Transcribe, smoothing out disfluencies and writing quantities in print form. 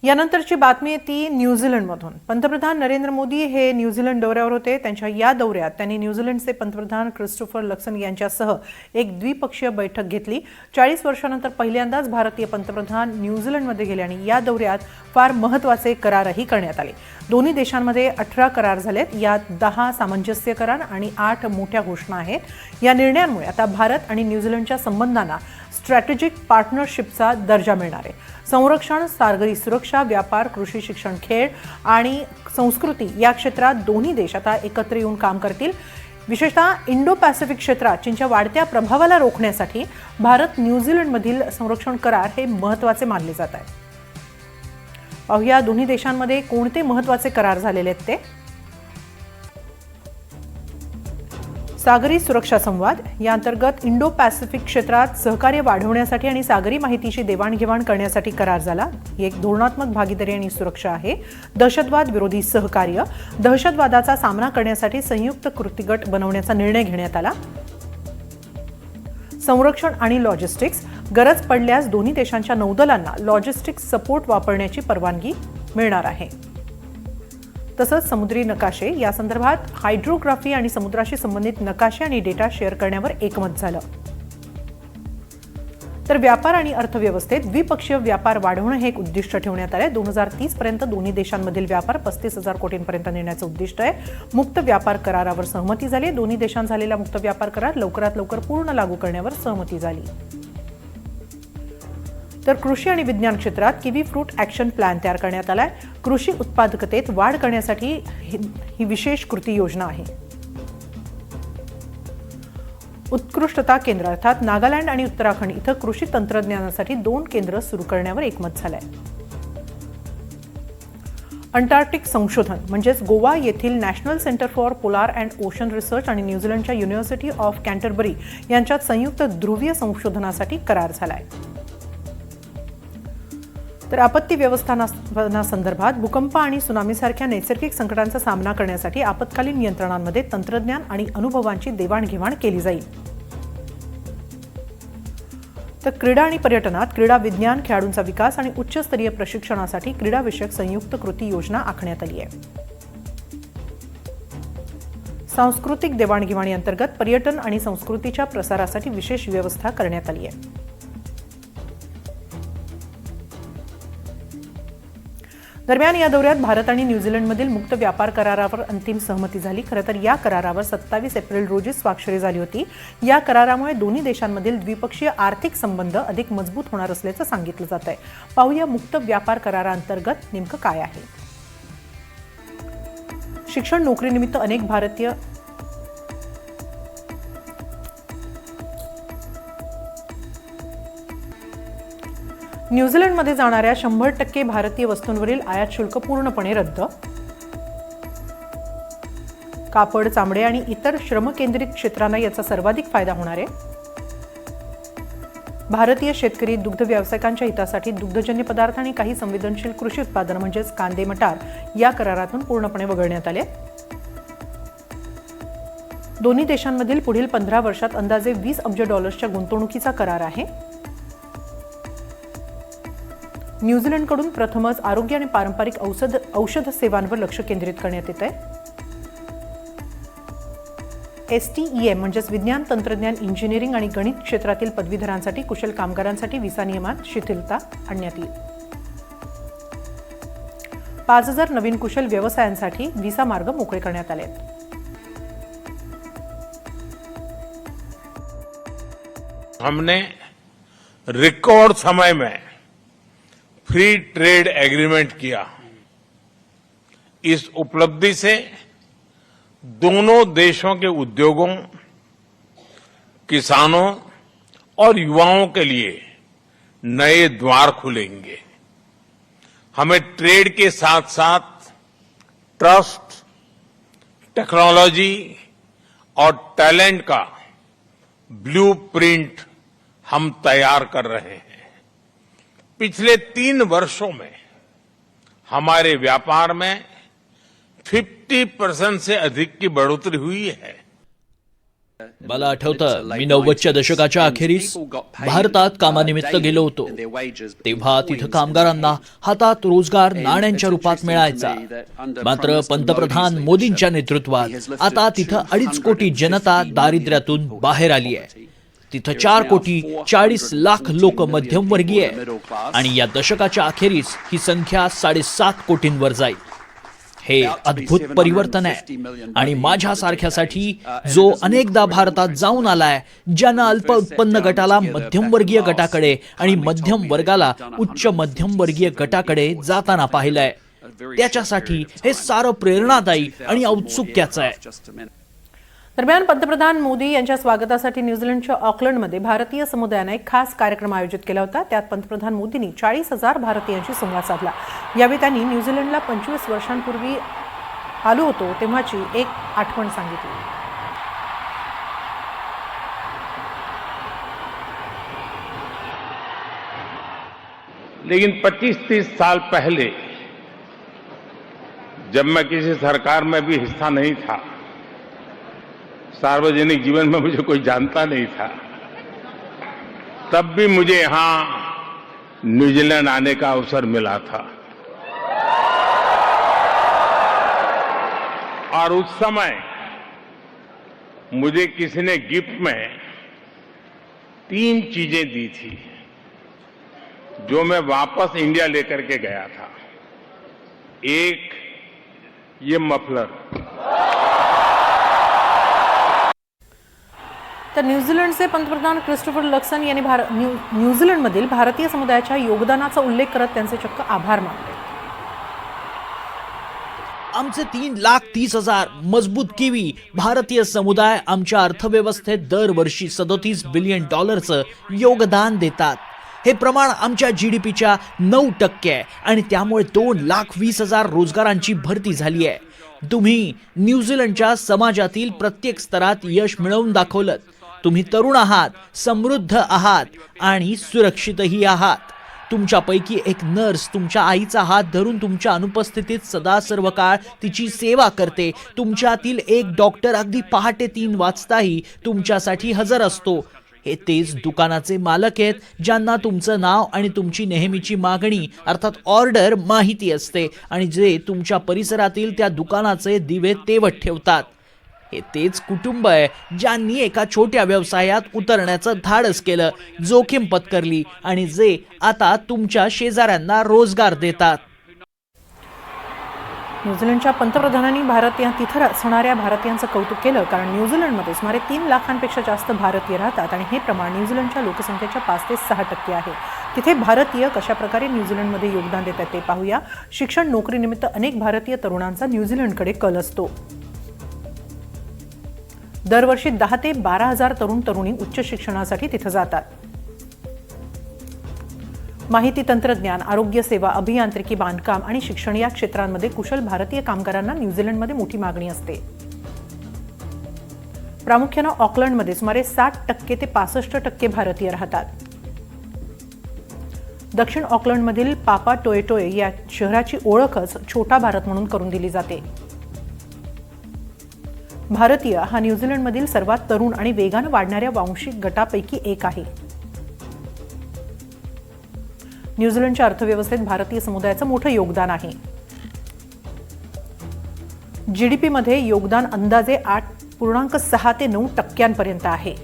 यानंतरची बातमी आहे ती न्यूझीलंडमधून। पंतप्रधान नरेंद्र मोदी हे न्यूझीलंड दौऱ्यावर होते। त्यांच्या या दौऱ्यात त्यांनी न्यूझीलंडचे पंतप्रधान क्रिस्टोफर लक्सन यांच्यासह एक द्विपक्षीय बैठक घेतली। 40 वर्षांनंतर पहिल्यांदाच भारतीय पंतप्रधान न्यूझीलंडमध्ये गेले आणि या दौऱ्यात फार महत्त्वाचे करारही करण्यात आले। दोन्ही देशांमध्ये 18 करार झालेत, यात 10 सामंजस्य करार आणि 8 मोठ्या घोषणा आहेत। या निर्णयांमुळे आता भारत आणि न्यूझीलंडच्या संबंधांना स्ट्रॅटेजिक पार्टनरशिपचा दर्जा मिळणार आहे। संरक्षण, सागरी सुरक्षा, व्यापार, कृषी, शिक्षण, खेळ आणि संस्कृती या क्षेत्रात दोन्ही देश आता एकत्र येऊन काम करतील। विशेषतः इंडो पॅसिफिक क्षेत्रात चीनच्या वाढत्या प्रभावाला रोखण्यासाठी भारत न्यूझीलंडमधील संरक्षण करार हे महत्त्वाचे मानले जात आहेत। पाहूया दोन्ही देशांमध्ये कोणते महत्त्वाचे करार झालेले आहेत ते। सागरी सुरक्षा संवाद या अंतर्गत इंडो पॅसिफिक क्षेत्रात सहकार्य वाढवण्यासाठी आणि सागरी माहितीची देवाणघेवाण करण्यासाठी करार झाला। ही एक धोरणात्मक भागीदारी आणि सुरक्षा आहे। दहशतवाद विरोधी सहकार्य, दहशतवादाचा सामना करण्यासाठी संयुक्त कृती गट बनवण्याचा निर्णय घेण्यात आला। संरक्षण आणि लॉजिस्टिक्स, गरज पडल्यास दोन्ही देशांच्या नौदलांना लॉजिस्टिक्स सपोर्ट वापरण्याची परवानगी मिळणार आहे। तसंच समुद्री नकाशे या संदर्भात हायड्रोग्राफी आणि समुद्राशी संबंधित नकाशे आणि डेटा शेअर करण्यावर एकमत झालं। तर व्यापार आणि अर्थव्यवस्थेत द्विपक्षीय व्यापार वाढवणं हे एक उद्दिष्ट ठेवण्यात आलंय। 2030 पर्यंत दोन्ही देशांमधील व्यापार 35,000 कोटींपर्यंत नेण्याचं उद्दिष्ट आहे। मुक्त व्यापार करारावर सहमती झाली। दोन्ही देशांत झालेला मुक्त व्यापार करार लवकरात लवकर पूर्ण लागू करण्यावर सहमती झाली। तर कृषी आणि विज्ञान क्षेत्रात किवी फ्रूट ॲक्शन प्लॅन तयार करण्यात आलाय। कृषी उत्पादकतेत वाढ करण्यासाठी ही विशेष कृती योजना आहे। उत्कृष्टता केंद्र अर्थात नागालँड आणि उत्तराखंड इथं कृषी तंत्रज्ञानासाठी 2 केंद्र सुरू करण्यावर एकमत झालंय। अंटार्क्टिक संशोधन म्हणजेच गोवा येथील national centre for polar and ocean research आणि न्यूझीलंडच्या युनिव्हर्सिटी ऑफ कॅन्टरबरी यांच्यात संयुक्त ध्रुवीय संशोधनासाठी करार झालाय। तर आपत्ती व्यवस्थापनासंदर्भात भूकंप आणि सुनामीसारख्या नैसर्गिक संकटांचा सामना करण्यासाठी आपत्कालीन यंत्रणांमध्ये तंत्रज्ञान आणि अनुभवांची देवाणघेवाण केली जाईल। तर क्रीडा आणि पर्यटनात क्रीडा विज्ञान, खेळाडूंचा विकास आणि उच्चस्तरीय प्रशिक्षणासाठी क्रीडाविषयक संयुक्त कृती योजना आखण्यात आली आहे। सांस्कृतिक देवाणघेवाणी अंतर्गत पर्यटन आणि संस्कृतीच्या प्रसारासाठी विशेष व्यवस्था करण्यात आली आहे। दरम्यान या दौऱ्यात भारत आणि न्यूझीलंडमधील मुक्त व्यापार करारावर अंतिम सहमती झाली। खरं तर या करारावर 27 एप्रिल रोजी स्वाक्षरी झाली होती। या करारामुळे दोन्ही देशांमधील द्विपक्षीय आर्थिक संबंध अधिक मजबूत होणार असल्याचं सांगितलं जात आहे। पाहूया मुक्त व्यापार कराराअंतर्गत नेमकं काय आहे। शिक्षण, नोकरीनिमित्त अनेक भारतीय न्यूझीलंडमध्ये जाणाऱ्या 100% भारतीय वस्तूंवरील आयात शुल्क पूर्णपणे रद्द। कापड, चामडे आणि इतर श्रमकेंद्रित क्षेत्रांना याचा सर्वाधिक फायदा होणार आहे। भारतीय शेतकरी, दुग्ध व्यावसायिकांच्या हितासाठी दुग्धजन्य पदार्थ आणि काही संवेदनशील कृषी उत्पादन म्हणजेच कांदे, मटार या करारातून पूर्णपणे वगळण्यात आले। दोन्ही देशांमधील पुढील 15 वर्षात अंदाजे $20 अब्ज गुंतवणुकीचा करार आहे। न्यूझीलंडकडून प्रथमच आरोग्य आणि पारंपरिक औषध सेवांवर लक्ष केंद्रित करण्यात येत आहे। STEM म्हणजेच विज्ञान, तंत्रज्ञान, इंजिनिअरिंग आणि गणित क्षेत्रातील पदवीधरांसाठी कुशल कामगारांसाठी व्हिसा नियमात शिथिलता आणण्यात येईल। 5,000 नवीन कुशल व्यवसायांसाठी व्हिसा मार्ग मोकळे करण्यात आले आहेत। हमने रिकॉर्ड समय में फ्री ट्रेड एग्रीमेंट किया। इस उपलब्धि से दोनों देशों के उद्योगों, किसानों और युवाओं के लिए नए द्वार खुलेंगे। हमें ट्रेड के साथ साथ ट्रस्ट, टेक्नोलॉजी और टैलेंट का ब्लूप्रिंट हम तैयार कर रहे हैं। पिछले 3 वर्षों में हमारे व्यापार में 50% से अधिक की बढ़ोतरी हुई है। मला आठवतं मी 90च्या दशकाच्या अखेरीस भारतात कामानिमित्त गेलो होतो. तेव्हा तिथं कामगारांना हातात रोजगार नाण्यांच्या रूपात मिळायचा. मात्र पंतप्रधान मोदींच्या नेतृत्वात आता तिथं 2.5 कोटी जनता दारिद्र्यातून बाहेर आली आहे. तिथं 4 कोटी 40 लाख लोक मध्यमवर्गीय आहे आणि या दशकाच्या अखेरीस ही संख्या 7.5 कोटींवर जाईल. हे अद्भुत परिवर्तन आहे आणि माझ्यासारख्यासाठी जो अनेकदा भारतात जाऊन आलाय, ज्यानं अल्प उत्पन्न गटाला मध्यमवर्गीय गटाकडे आणि मध्यम वर्गाला उच्च मध्यमवर्गीय गटाकडे जाताना पाहिलंय, त्याच्यासाठी हे सारं प्रेरणादायी आणि औत्सुक्याचं आहे. दरम्यान पंतप्रधान मोदी यांच्या स्वागतासाठी न्यूझीलंडच्या ऑकलंडमध्ये भारतीय समुदायाने एक खास कार्यक्रम आयोजित केला होता. त्यात पंतप्रधान मोदींनी 40,000 भारतीयांशी संवाद साधला. यावेळी त्यांनी न्यूझीलंडला 25 वर्षांपूर्वी आलो होतो तेव्हाची एक आठवण सांगितली. लेकिन 25-30 साल पहले जब मैं किसी सरकार में भी हिस्सा नहीं था, सार्वजनिक जीवन में मुझे कोई जानता नहीं था, तब भी मुझे यहां न्यूजीलैंड आने का अवसर मिला था. और उस समय मुझे किसी ने गिफ्ट में 3 चीजें दी थी जो मैं वापस इंडिया लेकर के गया था. एक, ये मफलर. तर न्यूझीलंडचे पंतप्रधान क्रिस्टोफर लक्सन यांनी न्यूझीलंडमधील भारतीय समुदायाच्या योगदानाचा उल्लेख करत त्यांचे चक्क आभार मानले. आमचे 3,30,000 मजबूत किवी भारतीय समुदाय आमच्या अर्थव्यवस्थेत दरवर्षी $37 बिलियन योगदान देतात. हे प्रमाण आमच्या GDPच्या 9% आहे आणि त्यामुळे 2,20,000 रोजगारांची भरती झाली आहे. तुम्ही न्यूझीलंडच्या समाजातील प्रत्येक स्तरात यश मिळवून दाखवलं. तुम्ही तरुण आहात, समृद्ध आहात आणि सुरक्षितही आहात. तुमच्यापैकी एक नर्स तुमच्या आईचा हात धरून तुमच्या अनुपस्थितीत सदा सर्व काळ तिची सेवा करते. तुमच्यातील एक डॉक्टर अगदी पहाटे 3 वाजताही तुमच्यासाठी हजर असतो. हे तेच दुकानाचे मालक आहेत ज्यांना तुमचं नाव आणि तुमची नेहमीची मागणी अर्थात ऑर्डर माहिती असते आणि जे तुमच्या परिसरातील त्या दुकानाचे दिवे तेवत ठेवतात. हे तेच कुटुंब आहे ज्यांनी एका छोट्या व्यवसायात उतरण्याचं धाडस केलं, जोखीम पत्करली आणि जे आता तुमच्या शेजाऱ्यांना रोजगार देतात. न्यूझीलंडच्या पंतप्रधानांनी तिथं असणाऱ्या भारतीयांचं कौतुक केलं, कारण न्यूझीलंडमध्ये सुमारे 3 लाखांपेक्षा जास्त भारतीय राहतात आणि हे प्रमाण न्यूझीलंडच्या लोकसंख्येच्या 5 ते 6% आहे. तिथे भारतीय कशा प्रकारे न्यूझीलंडमध्ये योगदान देतात ते पाहूया. शिक्षण, नोकरीनिमित्त अनेक भारतीय तरुणांचा न्यूझीलंडकडे कल असतो. दरवर्षी 10 ते 12,000 तरुणी उच्च शिक्षणासाठी तिथं जातात. माहिती तंत्रज्ञान, आरोग्य सेवा, अभियांत्रिकी, बांधकाम आणि शिक्षण या क्षेत्रांमध्ये कुशल भारतीय कामगारांना न्यूझीलंडमध्ये मोठी मागणी असते. प्रामुख्याने ऑकलंडमध्ये सुमारे 60% ते 65% भारतीय राहतात. दक्षिण ऑकलंडमधील पापा टोए या शहराची ओळखच छोटा भारत म्हणून करून दिली जाते. भारतीय हा न्यूझीलंडमधील सर्वात तरुण आणि वेगाने वाढणाऱ्या वांशिक गटापैकी एक आहे. न्यूझीलंडच्या अर्थव्यवस्थेत भारतीय समुदायाचं मोठं योगदान आहे. GDP मध्ये योगदान अंदाजे 8.6 ते 9% आहे.